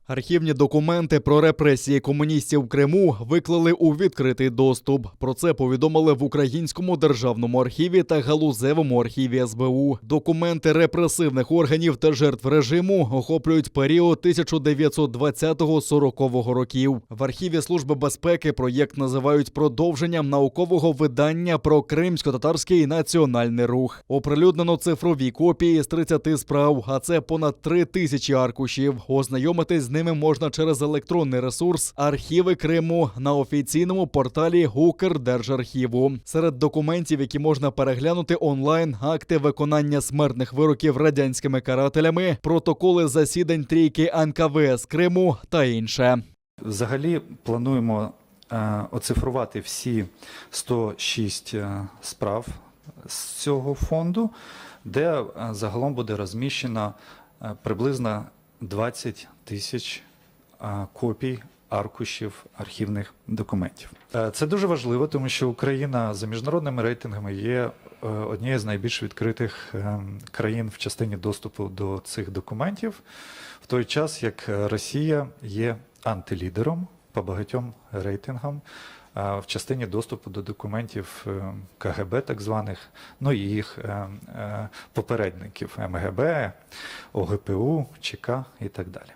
Архівні документи про репресії комуністів в Криму виклали у відкритий доступ. Про це повідомили в Українському державному архіві та Галузевому архіві СБУ. Документи репресивних органів та жертв режиму охоплюють період 1920-40 років. В архіві Служби безпеки проєкт називають продовженням наукового видання про кримсько-татарський національний рух. Оприлюднено цифрові копії з 30 справ, а це понад 3000 аркушів. Ознайомитись з ними можна через електронний ресурс «Архіви Криму» на офіційному порталі Укрдержархіву. Серед документів, які можна переглянути онлайн, акти виконання смертних вироків радянськими карателями, протоколи засідань трійки НКВС Криму та інше. Взагалі плануємо оцифрувати всі 106 справ з цього фонду, де загалом буде розміщено приблизно 20 тисяч копій аркушів архівних документів. Це дуже важливо, тому що Україна за міжнародними рейтингами є однією з найбільш відкритих країн в частині доступу до цих документів, в той час як Росія є антилідером по багатьом рейтингам в частині доступу до документів КГБ так званих, ну і їх попередників МГБ, ОГПУ, ЧК і так далі.